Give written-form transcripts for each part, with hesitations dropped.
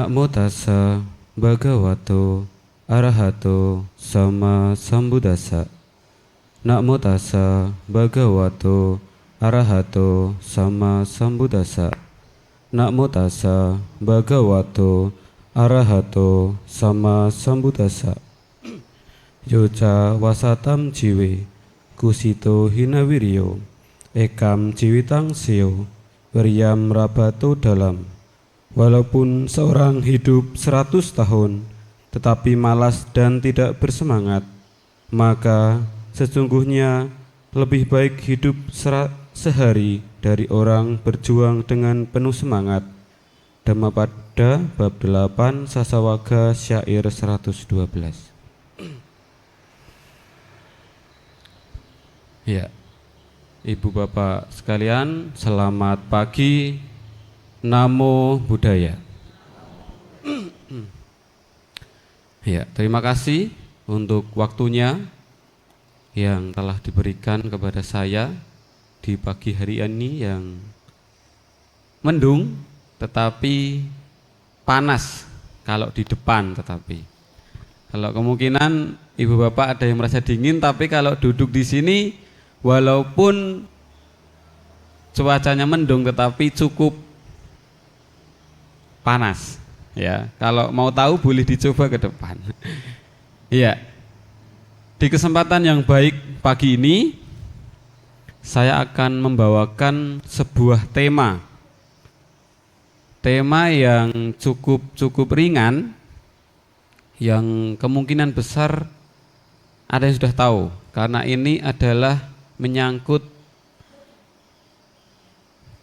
Namo tassa bhagavato arahato sama sambuddhassa. Namo tassa bhagavato arahato sama sambuddhassa. Namo tassa bhagavato arahato sama sambuddhassa. Yoca wasatam jiwe kusito hinawiryo ekam jiwitang seo Waryam rabato dalam. Walaupun seorang hidup 100 tahun tetapi malas dan tidak bersemangat, maka sesungguhnya lebih baik hidup sehari dari orang berjuang dengan penuh semangat. Dhammapada bab 8 Sasawaga syair 112. Ya, Ibu Bapak sekalian, selamat pagi. Namo Buddhaya. Ya, terima kasih untuk waktunya yang telah diberikan kepada saya di pagi hari ini yang mendung tetapi panas kalau di depan, tetapi kalau kemungkinan Ibu Bapak ada yang merasa dingin, tapi kalau duduk di sini walaupun cuacanya mendung tetapi cukup panas ya. Kalau mau tahu boleh dicoba ke depan. Iya. Di kesempatan yang baik pagi ini saya akan membawakan sebuah tema yang cukup ringan, yang kemungkinan besar ada yang sudah tahu, karena ini adalah menyangkut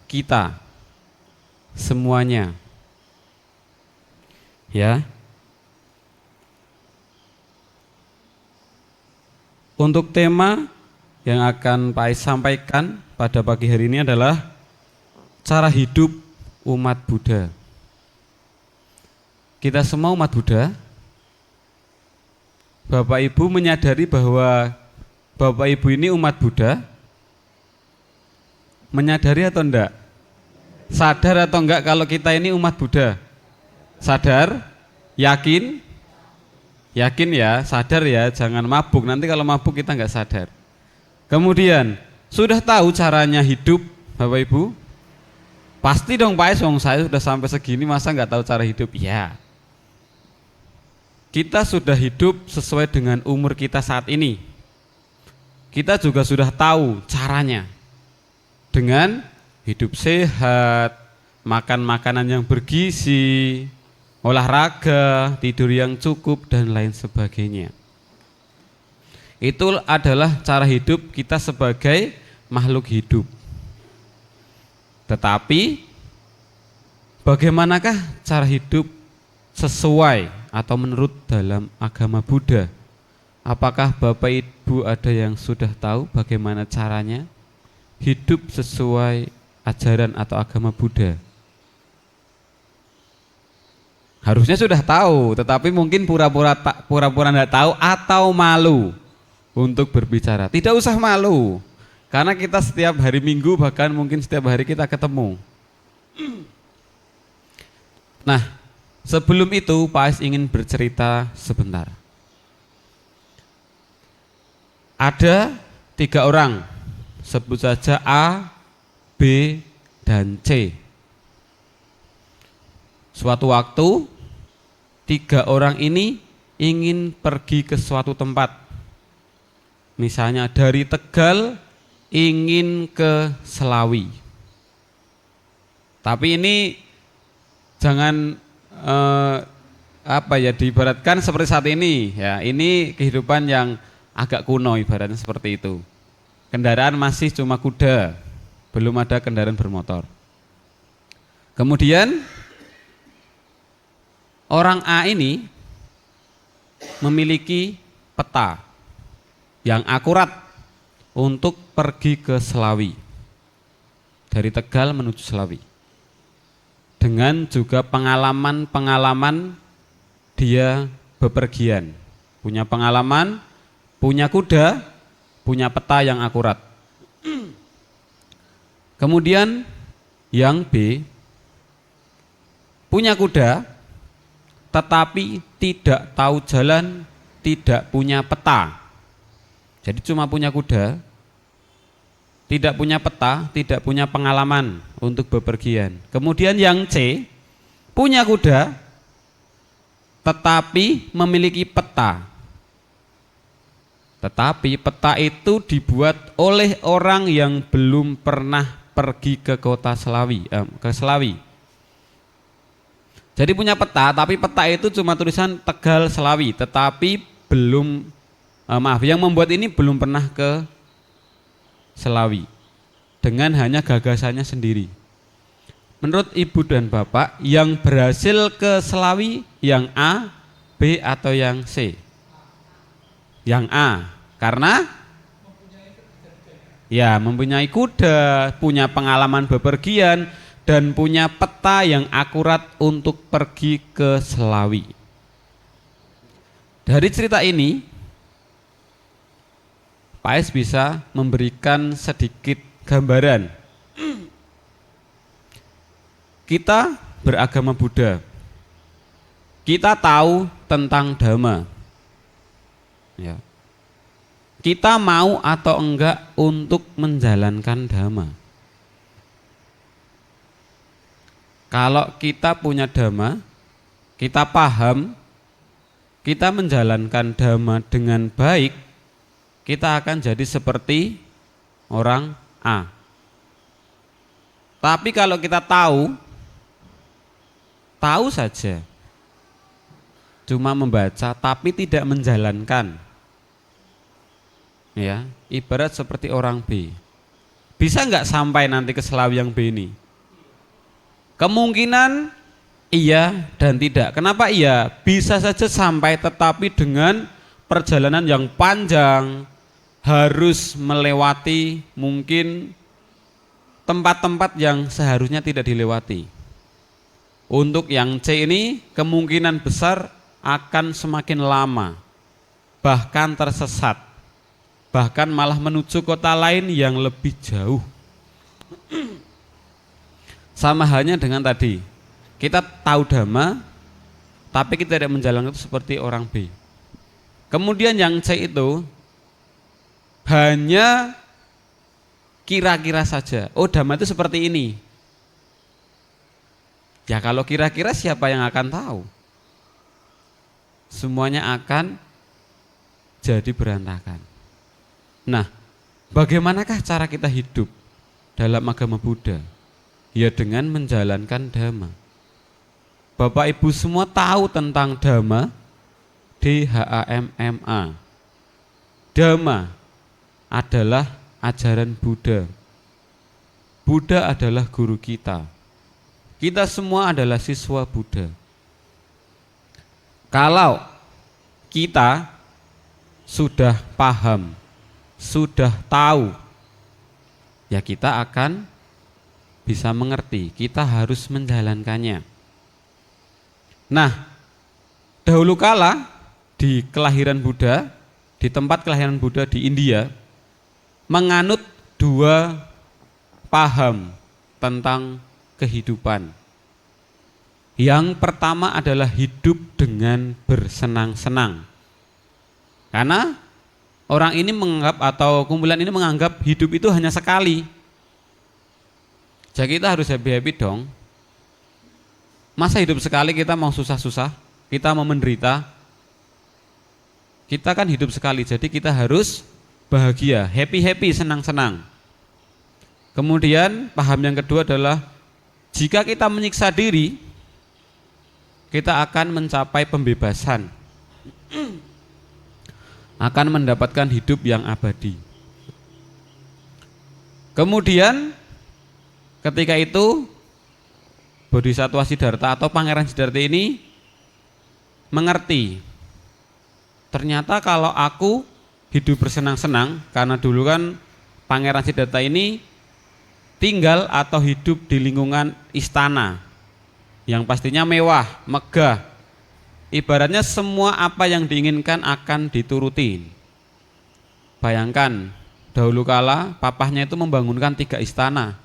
kita semuanya. Ya. Untuk tema yang akan Pak Ais sampaikan pada pagi hari ini adalah cara hidup umat Buddha. Kita semua umat Buddha. Bapak Ibu menyadari bahwa Bapak Ibu ini umat Buddha? Menyadari atau enggak? Sadar atau enggak kalau kita ini umat Buddha? Sadar? Yakin? Yakin ya, sadar ya, jangan mabuk. Nanti kalau mabuk kita enggak sadar. Kemudian, sudah tahu caranya hidup Bapak Ibu? Pasti dong Pak Ais, saya sudah sampai segini masa enggak tahu cara hidup? Ya. Kita sudah hidup sesuai dengan umur kita saat ini. Kita juga sudah tahu caranya. Dengan hidup sehat, makan makanan yang bergizi, olahraga, tidur yang cukup, dan lain sebagainya. Itu adalah cara hidup kita sebagai makhluk hidup. Tetapi bagaimanakah cara hidup sesuai atau menurut dalam agama Buddha? Apakah Bapak Ibu ada yang sudah tahu bagaimana caranya hidup sesuai ajaran atau agama Buddha? Harusnya sudah tahu, tetapi mungkin pura-pura tidak tahu atau malu untuk berbicara. Tidak usah malu, karena kita setiap hari Minggu, bahkan mungkin setiap hari kita ketemu. Nah, sebelum itu Pak Ais ingin bercerita sebentar. Ada 3 orang, sebut saja A, B, dan C. Suatu waktu 3 orang ini ingin pergi ke suatu tempat. Misalnya dari Tegal ingin ke Selawi. Tapi ini jangan diibaratkan seperti saat ini ya. Ini kehidupan yang agak kuno, ibaratnya seperti itu. Kendaraan masih cuma kuda, belum ada kendaraan bermotor. Kemudian orang A ini memiliki peta yang akurat untuk pergi ke Selawi, dari Tegal menuju Selawi, dengan juga pengalaman dia bepergian, punya pengalaman, punya kuda, punya peta yang akurat. Kemudian yang B punya kuda tetapi tidak tahu jalan, tidak punya peta. Jadi cuma punya kuda, tidak punya peta, tidak punya pengalaman untuk bepergian. Kemudian yang C, punya kuda tetapi memiliki peta. Tetapi peta itu dibuat oleh orang yang belum pernah pergi ke kota Selawi, ke Selawi. Jadi punya peta, tapi peta itu cuma tulisan Tegal Selawi, tetapi belum yang membuat ini belum pernah ke Selawi dengan hanya gagasannya sendiri. Menurut Ibu dan Bapak, yang berhasil ke Selawi yang A, B atau yang C? Yang A, karena ya mempunyai kuda, punya pengalaman bepergian, dan punya peta yang akurat untuk pergi ke Selawi. Dari cerita ini, Pak Es bisa memberikan sedikit gambaran. Kita beragama Buddha, kita tahu tentang Dhamma. Ya. Kita mau atau enggak untuk menjalankan Dhamma. Kalau kita punya Dhamma, kita paham, kita menjalankan Dhamma dengan baik, kita akan jadi seperti orang A. Tapi kalau kita tahu saja, cuma membaca tapi tidak menjalankan, ya, ibarat seperti orang B. Bisa nggak sampai nanti ke Selawi yang B ini? Kemungkinan iya dan tidak. Kenapa iya? Bisa saja sampai, tetapi dengan perjalanan yang panjang, harus melewati mungkin tempat-tempat yang seharusnya tidak dilewati. Untuk yang C ini kemungkinan besar akan semakin lama, bahkan tersesat, bahkan malah menuju kota lain yang lebih jauh. Sama halnya dengan tadi, kita tahu Dhamma, tapi kita tidak menjalankan itu seperti orang B. Kemudian yang C itu hanya kira-kira saja, oh Dhamma itu seperti ini. Ya kalau kira-kira siapa yang akan tahu? Semuanya akan jadi berantakan. Nah, bagaimanakah cara kita hidup dalam agama Buddha? Ya dengan menjalankan Dhamma. Bapak Ibu semua tahu tentang Dhamma, D-H-A-M-M-A. Dhamma adalah ajaran Buddha. Buddha adalah guru kita. Kita semua adalah siswa Buddha. Kalau kita sudah paham, sudah tahu, ya kita akan bisa mengerti, kita harus menjalankannya. Nah, dahulu kala di kelahiran Buddha, di tempat kelahiran Buddha di India, menganut dua paham tentang kehidupan. Yang pertama adalah hidup dengan bersenang-senang. Karena orang ini menganggap, atau kumpulan ini menganggap hidup itu hanya sekali. Jadi kita harus happy-happy dong. Masa hidup sekali kita mau susah-susah, kita mau menderita. Kita kan hidup sekali, jadi kita harus bahagia, happy-happy, senang-senang. Kemudian paham yang kedua adalah jika kita menyiksa diri, kita akan mencapai pembebasan, akan mendapatkan hidup yang abadi. Kemudian ketika itu Bodhisattva Siddhartha atau Pangeran Siddhartha ini mengerti, ternyata kalau aku hidup bersenang-senang, karena dulu kan Pangeran Siddhartha ini tinggal atau hidup di lingkungan istana yang pastinya mewah, megah. Ibaratnya semua apa yang diinginkan akan dituruti. Bayangkan, dahulu kala papahnya itu membangunkan 3 istana.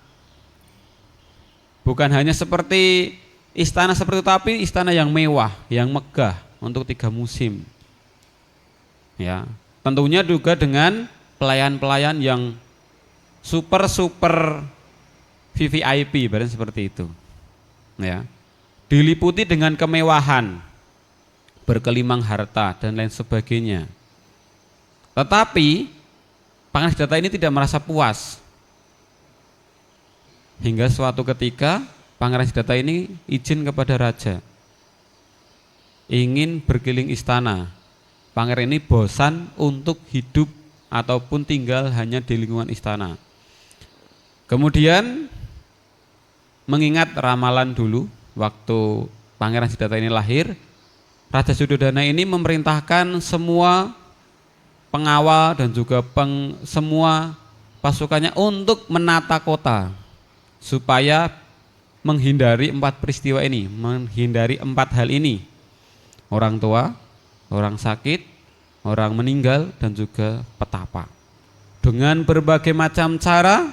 Bukan hanya seperti istana seperti itu, tapi istana yang mewah, yang megah untuk 3 musim. Ya, tentunya juga dengan pelayan-pelayan yang super VVIP, barang seperti itu. Ya, diliputi dengan kemewahan, berkelimang harta dan lain sebagainya. Tetapi Pangeran Siddhartha ini tidak merasa puas. Hingga suatu ketika Pangeran Siddhartha ini izin kepada raja, ingin berkeliling istana. Pangeran ini bosan untuk hidup ataupun tinggal hanya di lingkungan istana. Kemudian mengingat ramalan dulu waktu Pangeran Siddhartha ini lahir, Raja Suddhodana ini memerintahkan semua pengawal dan juga semua pasukannya untuk menata kota supaya menghindari 4 peristiwa ini, menghindari 4 hal ini: orang tua, orang sakit, orang meninggal, dan juga petapa. Dengan berbagai macam cara,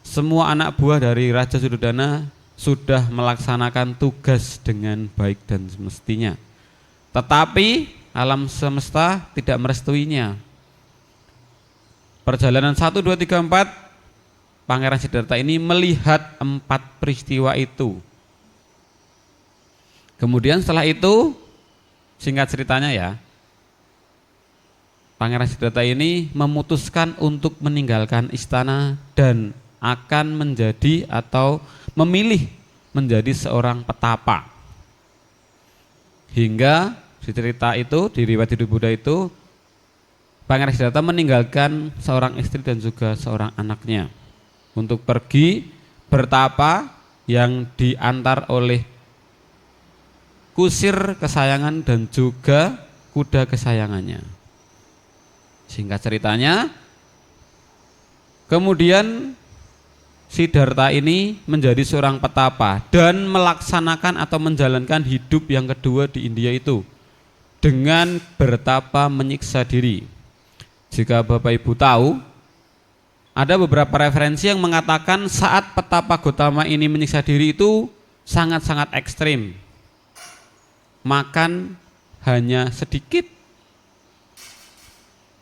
semua anak buah dari Raja Suddhodana sudah melaksanakan tugas dengan baik dan semestinya. Tetapi alam semesta tidak merestuinya. Perjalanan 1, 2, 3, 4, Pangeran Siddhartha ini melihat 4 peristiwa itu. Kemudian setelah itu, singkat ceritanya ya, Pangeran Siddhartha ini memutuskan untuk meninggalkan istana dan akan menjadi atau memilih menjadi seorang petapa. Hingga di cerita itu, di riwayat hidup Buddha itu, Pangeran Siddhartha meninggalkan seorang istri dan juga seorang anaknya untuk pergi bertapa yang diantar oleh kusir kesayangan dan juga kuda kesayangannya. Singkat ceritanya, kemudian Siddhartha ini menjadi seorang petapa dan melaksanakan atau menjalankan hidup yang kedua di India itu dengan bertapa menyiksa diri. Jika Bapak Ibu tahu, ada beberapa referensi yang mengatakan saat petapa Gotama ini menyiksa diri itu sangat-sangat ekstrim. Makan hanya sedikit.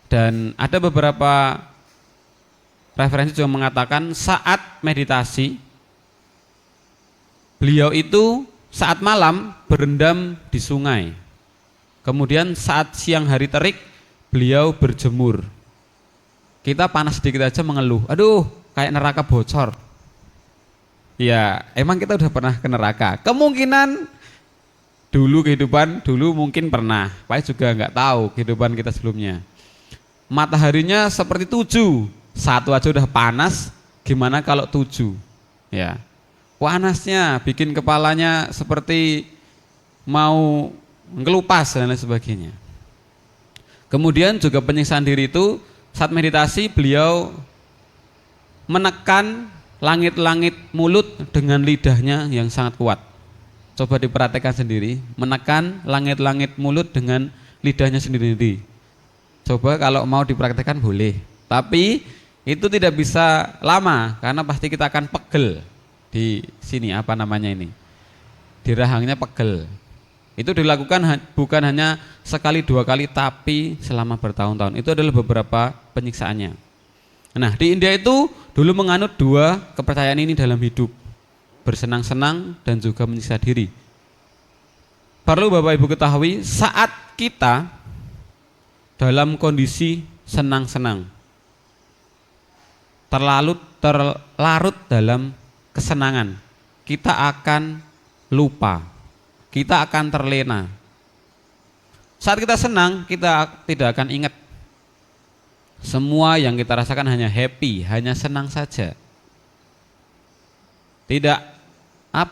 Dan ada beberapa referensi juga mengatakan saat meditasi, beliau itu saat malam berendam di sungai. Kemudian saat siang hari terik, beliau berjemur. Kita panas sedikit aja mengeluh, aduh kayak neraka bocor. Ya emang kita udah pernah ke neraka. Kemungkinan dulu mungkin pernah, Pak juga nggak tahu kehidupan kita sebelumnya. Mataharinya seperti 7, 1 aja udah panas, gimana kalau 7? Ya, panasnya bikin kepalanya seperti mau ngelupas dan lain sebagainya. Kemudian juga penyiksaan diri itu saat meditasi beliau menekan langit-langit mulut dengan lidahnya yang sangat kuat. Coba diperhatikan sendiri, menekan langit-langit mulut dengan lidahnya sendiri. Coba kalau mau dipraktekkan boleh, tapi itu tidak bisa lama karena pasti kita akan pegel di sini, apa namanya ini, di rahangnya pegel. Itu dilakukan bukan hanya sekali 2 kali tapi selama bertahun-tahun. Itu adalah beberapa penyiksaannya. Nah di India itu dulu menganut 2 kepercayaan ini dalam hidup, bersenang-senang dan juga menyiksa diri. Perlu Bapak Ibu ketahui, saat kita dalam kondisi senang-senang, terlarut dalam kesenangan, kita akan lupa, kita akan terlena. Saat kita senang, kita tidak akan ingat. Semua yang kita rasakan hanya happy, hanya senang saja. Tidak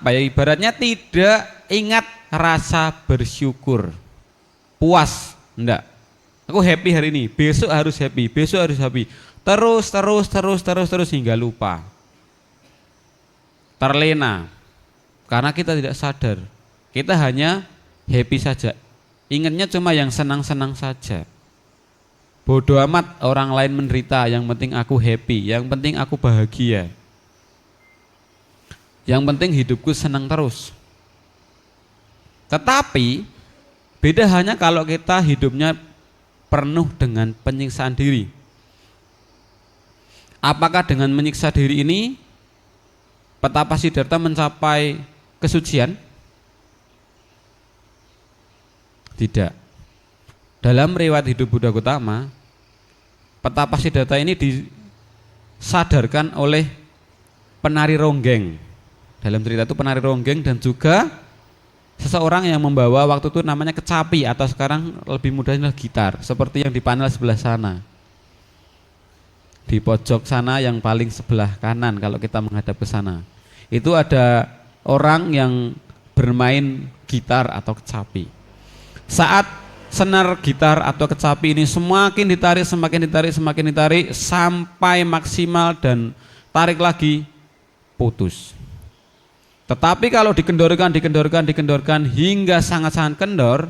ibaratnya tidak ingat rasa bersyukur, puas, enggak. Aku happy hari ini, besok harus happy, terus hingga lupa, terlena, karena kita tidak sadar, kita hanya happy saja, ingatnya cuma yang senang-senang saja. Bodoh amat orang lain menderita, yang penting aku happy, yang penting aku bahagia, yang penting hidupku senang terus. Tetapi beda hanya kalau kita hidupnya penuh dengan penyiksaan diri. Apakah dengan menyiksa diri ini petapa Siddhartha mencapai kesucian? Tidak. Dalam riwayat hidup Buddha Gautama, petapa Siddhartha ini disadarkan oleh penari ronggeng. Dalam cerita itu penari ronggeng dan juga seseorang yang membawa waktu itu namanya kecapi atau sekarang lebih mudahnya gitar, seperti yang di panel sebelah sana. Di pojok sana yang paling sebelah kanan kalau kita menghadap ke sana. Itu ada orang yang bermain gitar atau kecapi. Saat senar gitar atau kecapi ini semakin ditarik sampai maksimal dan tarik lagi, putus. Tetapi kalau dikendorkan hingga sangat-sangat kendor,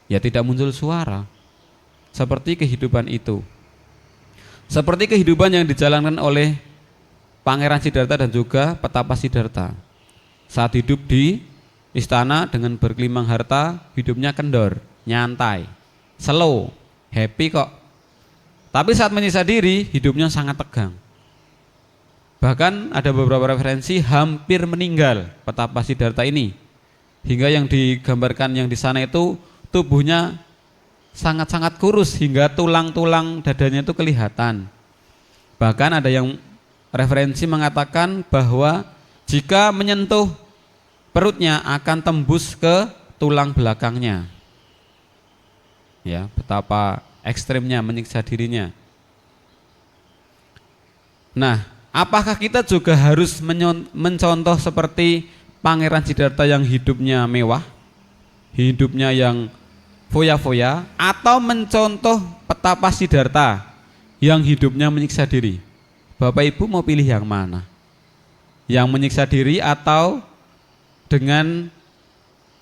ya tidak muncul suara. Seperti kehidupan itu. Seperti kehidupan yang dijalankan oleh Pangeran Siddhartha dan juga petapa Siddhartha. Saat hidup di istana dengan berkelimang harta, hidupnya kendor, nyantai, slow, happy kok. Tapi saat menyiksa diri, hidupnya sangat tegang. Bahkan ada beberapa referensi hampir meninggal petapa Siddhartha ini. Hingga yang digambarkan yang di sana itu tubuhnya sangat-sangat kurus hingga tulang-tulang dadanya itu kelihatan. Bahkan ada yang referensi mengatakan bahwa jika menyentuh perutnya akan tembus ke tulang belakangnya. Ya, betapa ekstrimnya menyiksa dirinya. Nah, apakah kita juga harus mencontoh seperti Pangeran Siddhartha yang hidupnya mewah, hidupnya yang foya-foya, atau mencontoh petapa Siddhartha yang hidupnya menyiksa diri? Bapak Ibu mau pilih yang mana? Yang menyiksa diri atau dengan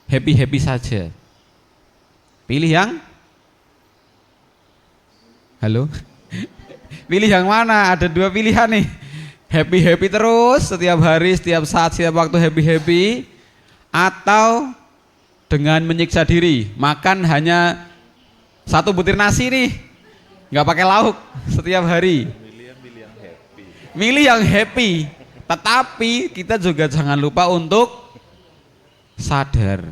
happy-happy saja? Pilih yang halo? Pilih yang mana? Ada dua pilihan nih. Happy-happy terus setiap hari, setiap saat, setiap waktu happy-happy, atau dengan menyiksa diri, makan hanya satu butir nasi nih, nggak pakai lauk setiap hari. Milih yang happy. Tetapi kita juga jangan lupa untuk sadar.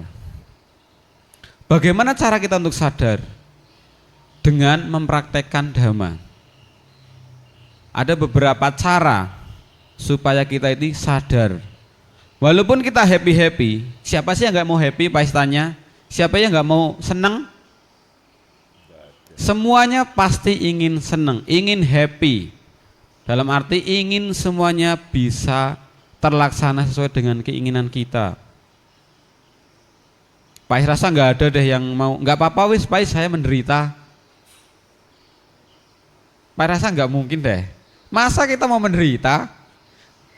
Bagaimana cara kita untuk sadar? Dengan mempraktekkan dhamma. Ada beberapa cara supaya kita ini sadar. Walaupun kita happy-happy, siapa sih yang gak mau happy, Pak Istanya? Siapa yang gak mau senang? Semuanya pasti ingin senang, ingin happy. Dalam arti ingin semuanya bisa terlaksana sesuai dengan keinginan kita. Pak rasa gak ada deh yang mau, gak apa-apa wis Pak, saya menderita. Pak rasa gak mungkin deh. Masa kita mau menderita?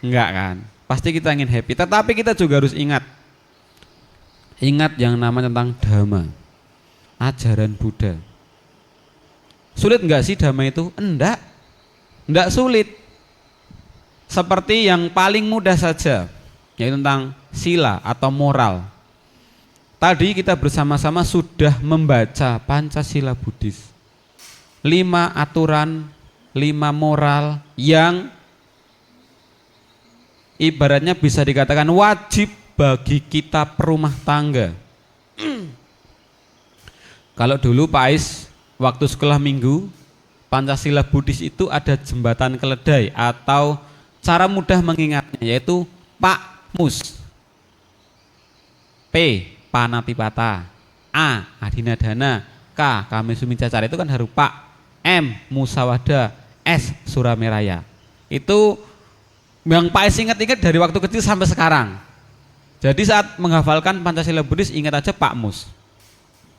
Enggak kan? Pasti kita ingin happy, tetapi kita juga harus ingat yang namanya tentang dhamma, ajaran Buddha. Sulit enggak sih dhamma itu? Enggak sulit. Seperti yang paling mudah saja, yaitu tentang sila atau moral. Tadi kita bersama-sama sudah membaca Pancasila Buddhis, 5 aturan, 5 moral yang ibaratnya bisa dikatakan wajib bagi kita perumah tangga. Kalau dulu Pak Ais waktu sekolah minggu, Pancasila Buddhis itu ada jembatan keledai atau cara mudah mengingatnya, yaitu Pak Mus, P Panatipata, A Adinadana, K Kamisumicacara, itu kan harus Pak, M Musawada, S Surameraya. Itu yang Pak Ais ingat-ingat dari waktu kecil sampai sekarang. Jadi saat menghafalkan Pancasila Buddhis ingat aja Pak Mus.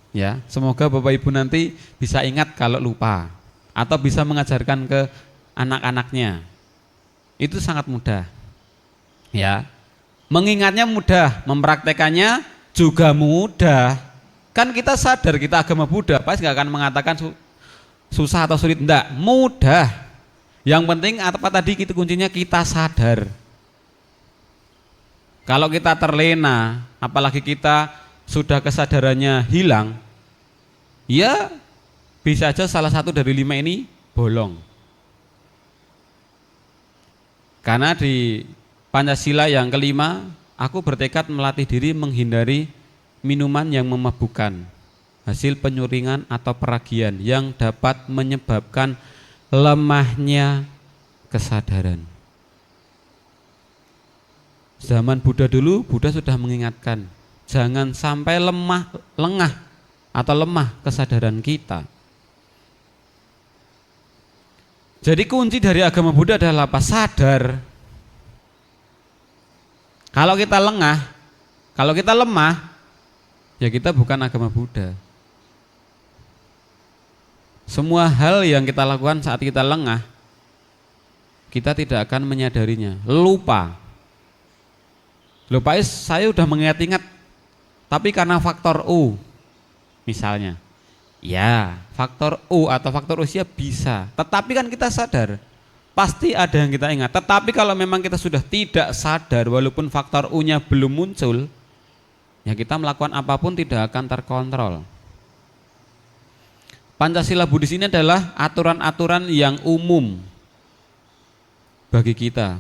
Ya, semoga Bapak Ibu nanti bisa ingat kalau lupa atau bisa mengajarkan ke anak-anaknya. Itu sangat mudah. Ya. Mengingatnya mudah, mempraktekannya juga mudah. Kan kita sadar kita agama Buddha, Pak Ais enggak akan mengatakan susah atau sulit, enggak, mudah. Yang penting apa tadi itu kuncinya kita sadar. Kalau kita terlena, apalagi kita sudah kesadarannya hilang, ya bisa aja salah satu dari 5 ini bolong. Karena di Pancasila yang kelima, aku bertekad melatih diri menghindari minuman yang memabukkan, hasil penyuringan atau peragian yang dapat menyebabkan lemahnya kesadaran. Zaman Buddha dulu, Buddha sudah mengingatkan, jangan sampai lengah atau lemah kesadaran kita. Jadi kunci dari agama Buddha adalah apa? Sadar. Kalau kita lengah, kalau kita lemah, ya kita bukan agama Buddha. Semua hal yang kita lakukan saat kita lengah, kita tidak akan menyadarinya. Lupa. Saya udah mengingat-ingat, tapi karena faktor U, misalnya. Ya, faktor U atau faktor usia bisa, tetapi kan kita sadar, pasti ada yang kita ingat. Tetapi kalau memang kita sudah tidak sadar, walaupun faktor U-nya belum muncul, ya kita melakukan apapun tidak akan terkontrol. Pancasila Buddhis ini adalah aturan-aturan yang umum bagi kita.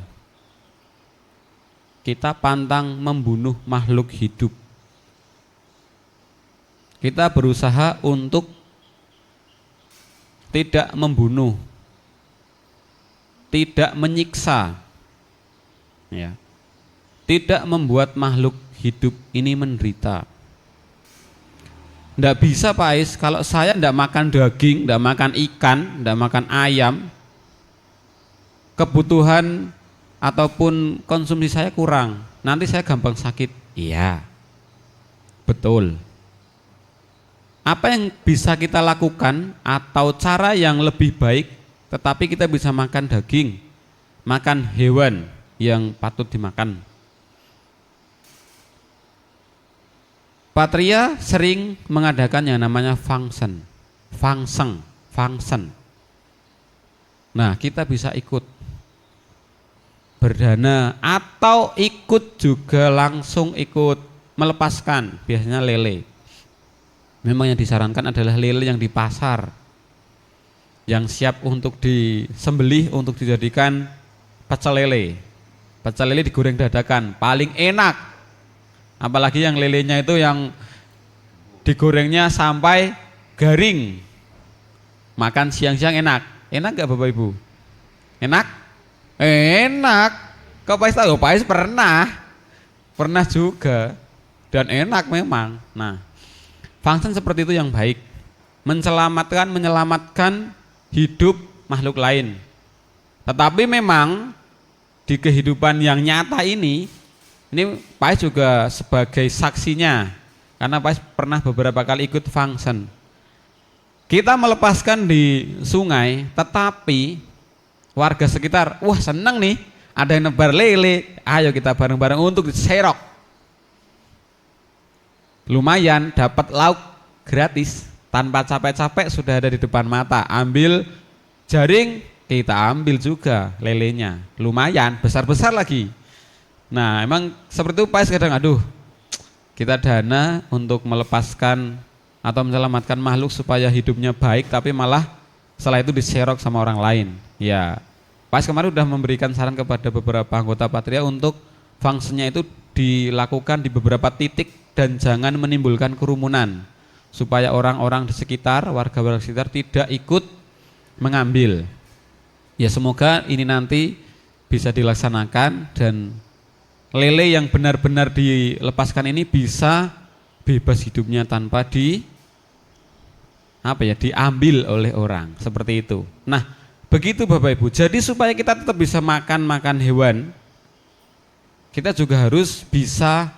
Kita pantang membunuh makhluk hidup. Kita berusaha untuk tidak membunuh, tidak menyiksa, ya, tidak membuat makhluk hidup ini menderita. Tidak bisa Pak Ais, kalau saya tidak makan daging, tidak makan ikan, tidak makan ayam, kebutuhan ataupun konsumsi saya kurang, nanti saya gampang sakit. Iya, betul. Apa yang bisa kita lakukan atau cara yang lebih baik, tetapi kita bisa makan daging, makan hewan yang patut dimakan. Patria sering mengadakan yang namanya function. Nah, kita bisa ikut berdana atau ikut juga langsung ikut melepaskan, biasanya lele. Memang yang disarankan adalah lele yang di pasar, yang siap untuk disembelih untuk dijadikan pecel lele. Pecel lele digoreng dadakan, paling enak. Apalagi yang lelenya itu yang digorengnya sampai garing. Makan siang-siang enak. Enak gak Bapak Ibu? Enak? Enak. Kok Pak Ais tahu? Pak Ais pernah juga, dan enak memang. Nah, function seperti itu yang baik, menyelamatkan hidup makhluk lain. Tetapi memang di kehidupan yang nyata ini Pak Ais juga sebagai saksinya, karena Pak Ais pernah beberapa kali ikut function. Kita melepaskan di sungai, tetapi warga sekitar, wah senang nih, ada yang nebar lele, ayo kita bareng-bareng untuk diserok. Lumayan dapat lauk gratis, tanpa capek-capek sudah ada di depan mata. Ambil jaring, kita ambil juga lelenya, lumayan besar-besar lagi. Nah, emang seperti itu Pak Ais kadang, kita dana untuk melepaskan atau menyelamatkan makhluk supaya hidupnya baik, tapi malah setelah itu diserok sama orang lain. Ya, Pak Ais kemarin sudah memberikan saran kepada beberapa anggota Patria untuk fungsinya itu dilakukan di beberapa titik dan jangan menimbulkan kerumunan, supaya orang-orang di sekitar, warga-warga sekitar tidak ikut mengambil. Ya, semoga ini nanti bisa dilaksanakan dan lele yang benar-benar dilepaskan ini bisa bebas hidupnya tanpa diambil oleh orang, seperti itu. Nah, begitu Bapak Ibu. Jadi supaya kita tetap bisa makan hewan, kita juga harus bisa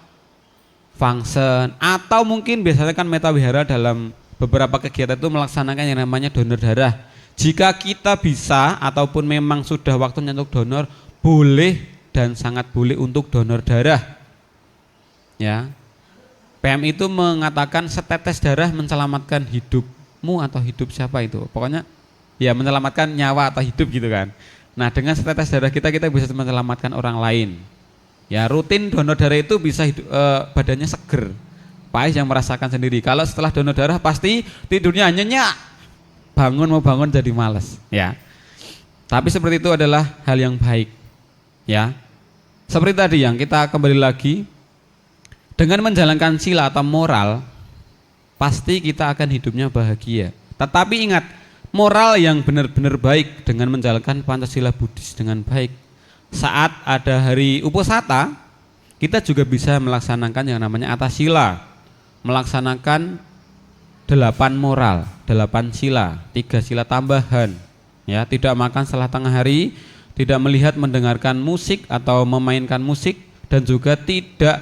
function, atau mungkin biasanya kan Meta Wihara dalam beberapa kegiatan itu melaksanakan yang namanya donor darah. Jika kita bisa ataupun memang sudah waktunya untuk donor, boleh dan sangat boleh untuk donor darah. Ya, PM itu mengatakan setetes darah menyelamatkan hidupmu atau hidup siapa itu, pokoknya ya menyelamatkan nyawa atau hidup gitu kan. Nah, dengan setetes darah kita bisa menyelamatkan orang lain. Ya, rutin donor darah itu bisa badannya seger. Pak Ais yang merasakan sendiri. Kalau setelah donor darah pasti tidurnya nyenyak, mau bangun jadi malas, ya. Tapi seperti itu adalah hal yang baik, ya. Seperti tadi yang kita kembali lagi, dengan menjalankan sila atau moral, pasti kita akan hidupnya bahagia. Tetapi ingat, moral yang benar-benar baik dengan menjalankan Pancasila Buddhis dengan baik. Saat ada hari Uposatha, kita juga bisa melaksanakan yang namanya Atasila, melaksanakan 8 moral, 8 sila, 3 sila tambahan, ya, tidak makan setelah tengah hari, tidak melihat mendengarkan musik atau memainkan musik, dan juga tidak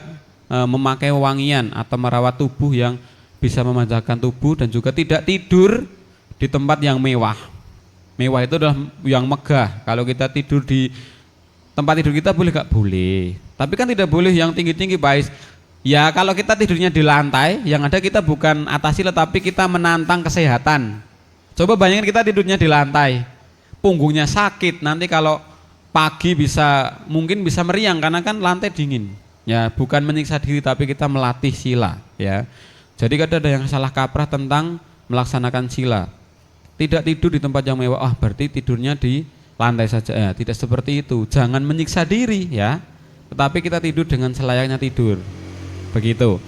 memakai wangian atau merawat tubuh yang bisa memanjakan tubuh, dan juga tidak tidur di tempat yang mewah. Mewah itu adalah yang megah. Kalau kita tidur di tempat tidur kita boleh gak? Boleh. Tapi kan tidak boleh yang tinggi-tinggi, Pak Ais. Ya kalau kita tidurnya di lantai, yang ada kita bukan Atasila tapi kita menantang kesehatan. Coba bayangin kita tidurnya di lantai, punggungnya sakit, nanti kalau pagi mungkin bisa meriang karena kan lantai dingin. Ya bukan menyiksa diri tapi kita melatih sila, ya. Jadi kadang ada yang salah kaprah tentang melaksanakan sila. Tidak tidur di tempat yang mewah, berarti tidurnya di lantai saja. Ya, tidak seperti itu. Jangan menyiksa diri, ya. Tetapi kita tidur dengan selayaknya tidur. Begitu.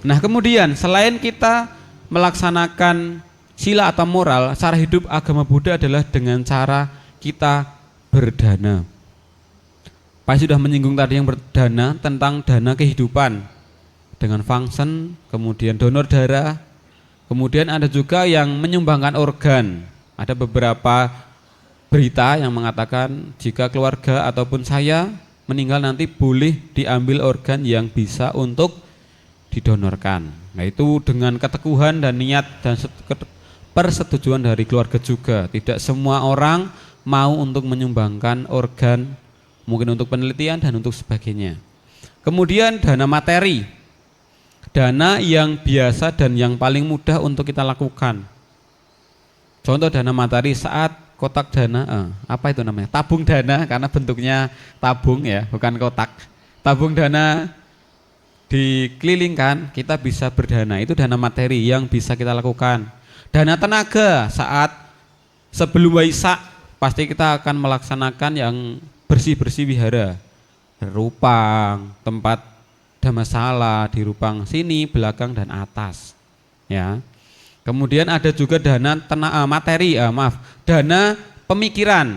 Nah kemudian selain kita melaksanakan sila atau moral, cara hidup agama Buddha adalah dengan cara kita berdana. Pak sudah menyinggung tadi yang berdana tentang dana kehidupan dengan function, kemudian donor darah, kemudian ada juga yang menyumbangkan organ. Ada beberapa berita yang mengatakan jika keluarga ataupun saya meninggal nanti boleh diambil organ yang bisa untuk didonorkan. Nah itu dengan keteguhan dan niat dan persetujuan dari keluarga juga. Tidak semua orang mau untuk menyumbangkan organ, mungkin untuk penelitian dan untuk sebagainya. Kemudian dana materi, dana yang biasa dan yang paling mudah untuk kita lakukan. Contoh dana materi saat kotak dana, apa itu namanya? Tabung dana, karena bentuknya tabung ya, bukan kotak. Tabung dana dikelilingkan, kita bisa berdana. Itu dana materi yang bisa kita lakukan. Dana tenaga saat sebelum Waisak pasti kita akan melaksanakan yang bersih-bersih wihara, rupang, tempat dhammasala di rupang sini, belakang dan atas, ya. Kemudian ada juga dana dana pemikiran.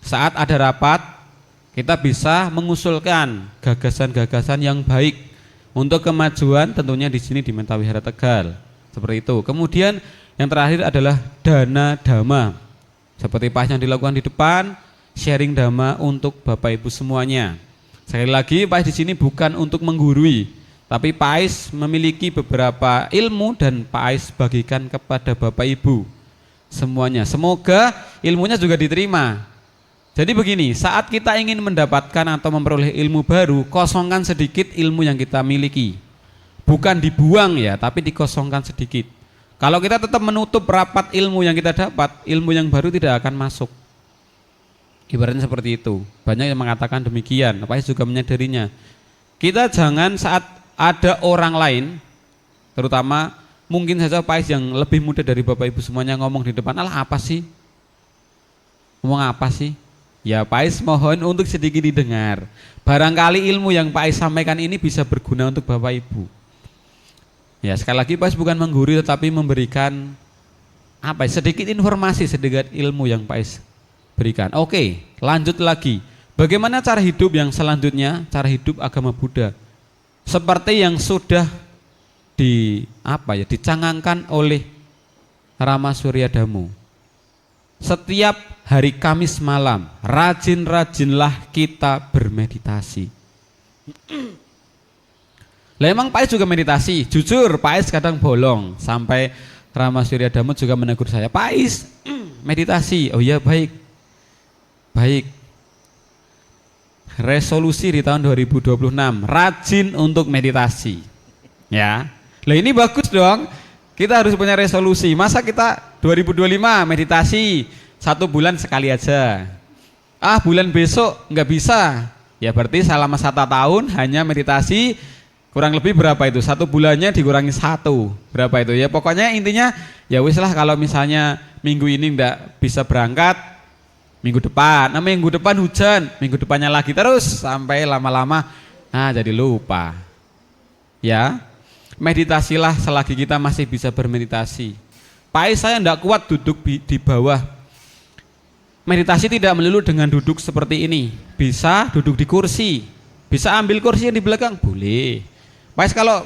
Saat ada rapat, kita bisa mengusulkan gagasan-gagasan yang baik untuk kemajuan tentunya di sini di Mentawihara Tegal. Seperti itu. Kemudian yang terakhir adalah dana dhamma. Seperti pas yang dilakukan di depan, sharing dhamma untuk Bapak Ibu semuanya. Sekali lagi, Pak Ais di sini bukan untuk menggurui, tapi Pak Ais memiliki beberapa ilmu dan Pak Ais bagikan kepada Bapak Ibu semuanya. Semoga ilmunya juga diterima. Jadi begini, saat kita ingin mendapatkan atau memperoleh ilmu baru, kosongkan sedikit ilmu yang kita miliki. Bukan dibuang ya, tapi dikosongkan sedikit. Kalau kita tetap menutup rapat ilmu yang kita dapat, ilmu yang baru tidak akan masuk. Ibaratnya seperti itu. Banyak yang mengatakan demikian, Pak Ais juga menyadarinya. Kita jangan saat ada orang lain, terutama mungkin saja Pak Ais yang lebih muda dari Bapak Ibu semuanya ngomong di depan, alah apa sih? Ngomong apa sih? Ya Pak Ais mohon untuk sedikit didengar. Barangkali ilmu yang Pak Ais sampaikan ini bisa berguna untuk Bapak Ibu. Ya sekali lagi Pak Ais bukan menggurui tetapi memberikan sedikit informasi, sedikit ilmu yang Pak Ais berikan. Oke, lanjut lagi. Bagaimana cara hidup yang selanjutnya? Cara hidup agama Buddha. Seperti yang sudah dicangangkan oleh Rama Surya Dhammo. Setiap hari Kamis malam, rajin-rajinlah kita bermeditasi. Lah emang Pak Ais juga meditasi. Jujur Pak Ais kadang bolong. Sampai Rama Surya Dhammo juga menegur saya, Pak Ais meditasi. Oh iya baik. Baik. Resolusi di tahun 2026, rajin untuk meditasi. Ya. Lah ini bagus dong. Kita harus punya resolusi. Masa kita 2025 meditasi 1 bulan sekali aja. Bulan besok nggak bisa. Ya berarti selama 1 tahun hanya meditasi Kurang lebih berapa itu? 1 bulannya dikurangi 1. Berapa itu? Ya pokoknya intinya ya wis lah, kalau misalnya minggu ini ndak bisa berangkat, minggu depan. Nah, minggu depan hujan, minggu depannya lagi, terus sampai lama-lama jadi lupa. Ya. Meditasilah selagi kita masih bisa bermeditasi. Pais saya ndak kuat duduk di bawah. Meditasi tidak melulu dengan duduk seperti ini. Bisa duduk di kursi. Bisa ambil kursi yang di belakang, boleh. Pais kalau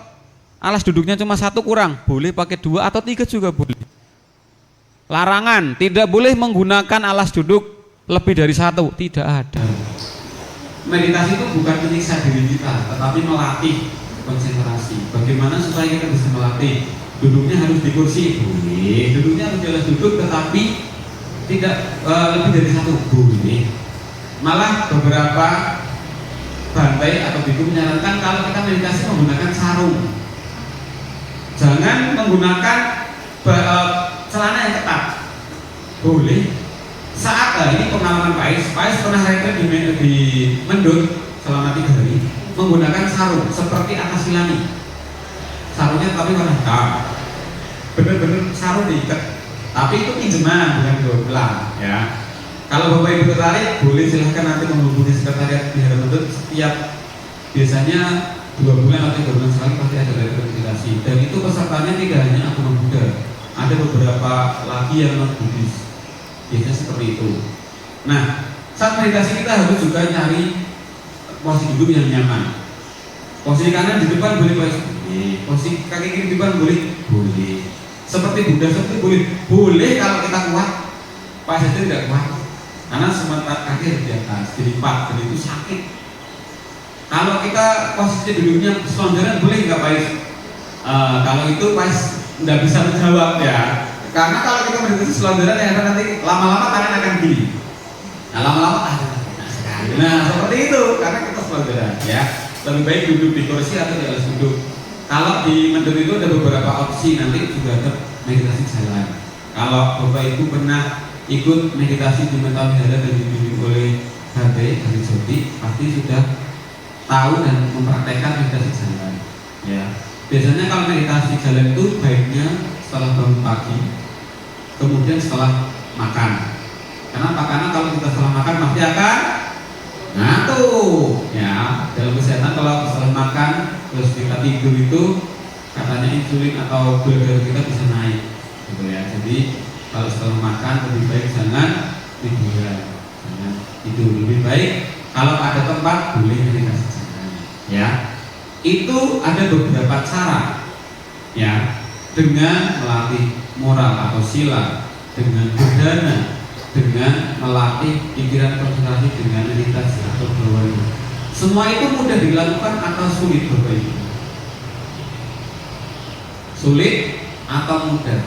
alas duduknya cuma 1 kurang, boleh pakai 2 atau 3 juga boleh. Larangan, tidak boleh menggunakan alas duduk lebih dari 1, tidak ada. Meditasi itu bukan menyiksa diri kita, tetapi melatih konsentrasi. Bagaimana supaya kita bisa melatih? Duduknya harus di kursi, boleh. Duduknya harus di alas duduk, tetapi tidak lebih dari 1, boleh. Malah beberapa Bantai atau biku menyarankan kalau kita meditasi menggunakan sarung. Jangan menggunakan celana yang ketat. Boleh. Saat ini pengalaman Pais pernah retret di Mendut selama 3 hari menggunakan sarung seperti atas silani. Sarungnya tapi warna hitam. Bener-bener sarung diikat. Tapi itu pinjaman bukan belang, ya. Kalau Bapak Ibu tertarik, boleh silahkan nanti menghubungi sekretariat di Mendut. Setiap biasanya 2 bulan atau 3 bulan sekali pasti ada dari meditasi. Dan itu pesertanya tidak hanya agama Buddha, ada beberapa lagi yang non Buddhis. Biasanya seperti itu. Nah, saat meditasi kita harus juga nyari posisi duduk yang nyaman. Posisi kanan di depan boleh, posisi kaki kiri di depan boleh. Seperti Buddha seperti boleh kalau kita kuat. Pas itu tidak kuat. Karena sementara kaki harus di atas, dilipat, dan itu sakit. Kalau kita posisi duduknya selonjoran boleh nggak Pais? Kalau itu Pais nggak bisa menjawab ya. Karena kalau kita berdiri selonjoran ya nanti lama-lama tangan akan gini. Nah lama-lama sekali. Nah seperti itu karena kita selonjoran ya. Lebih baik duduk di kursi atau di alas duduk. Kalau di Mendut itu ada beberapa opsi, nanti juga ada meditasi jalan. Kalau Bapak Ibu pernah ikut meditasi di Mental Wihara dan dibimbing oleh Bante dari Joti, pasti sudah tahu dan mempraktekkan meditasi jalan. Ya, biasanya kalau meditasi jalan itu baiknya setelah bangun pagi, kemudian setelah makan. Karena kalau kita setelah makan pasti akan ngantuk. Ya, dalam kesehatan kalau setelah makan terus kita tidur itu katanya insulin atau gula darah kita bisa naik, gitu ya. Jadi kalau setelah makan lebih baik jangan tidur, lebih baik kalau ada tempat boleh meditasi jalan. Ya, itu ada beberapa cara. Ya, dengan melatih moral atau sila, dengan berdana, dengan melatih pikiran konsentrasi dengan meditasi atau berwari. Semua itu mudah dilakukan atau sulit Bapak Ibu? Sulit atau mudah?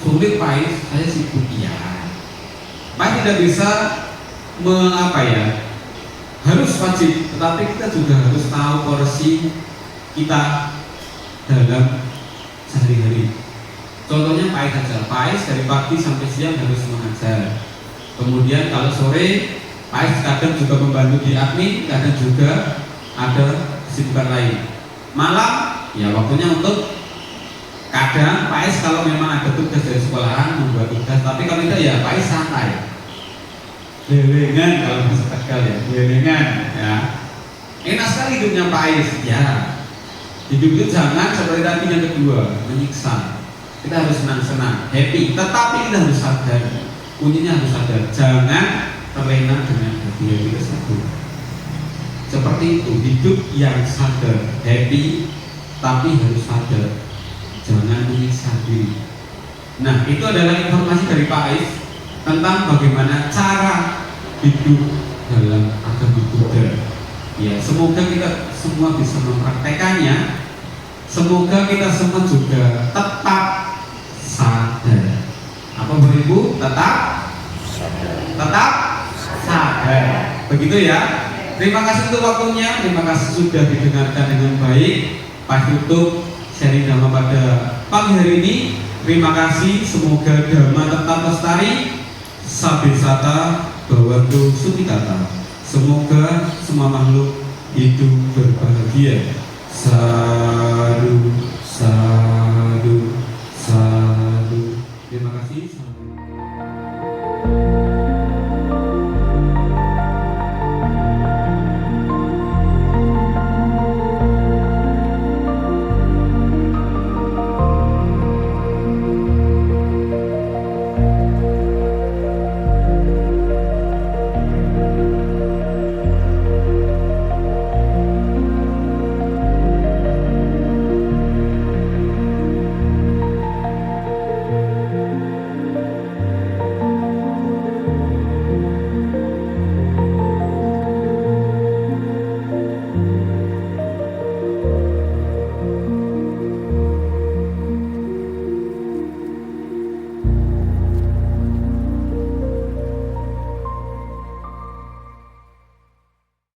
Sulit Pais, saya sibuk ya. Pais tidak bisa harus wajib, tetapi kita juga harus tahu porsi kita dalam sehari-hari. Contohnya Pais saja, Pais dari pagi sampai siang harus mengajar. Kemudian kalau sore Pais kadang juga membantu di admin, kadang juga ada kesibukan lain. Malam ya waktunya untuk kadang Pais kalau memang ada tugas dari sekolahan membuat tugas, tapi kalau tidak ya Pais santai. Lelengan kalau bahasa Tegal ya, lelengan ya. Enak sekali hidupnya Pais ya. Hidup itu jangan seperti tadi yang kedua, menyiksa. Kita harus senang-senang, happy, tetapi kita harus sadar. Kuncinya harus sadar, jangan terlena dengan happy tersebut. Seperti itu, hidup yang sadar, happy, tapi harus sadar, jangan menyiksa diri. Nah, itu adalah informasi dari Pak Ais tentang bagaimana cara hidup dalam agama Buddha. Ya, semoga kita semua bisa mempraktekannya. Semoga kita semua juga tetap sadar. Apa beribu? Tetap sadar. Begitu ya. Terima kasih untuk waktunya. Terima kasih sudah didengarkan dengan baik. Pas tutup sharing dhamma pada pagi hari ini. Terima kasih. Semoga dhamma tetap lestari. Sabisata Bhawantu Supitata. Semoga semua makhluk hidup berbahagia. Saru, saru.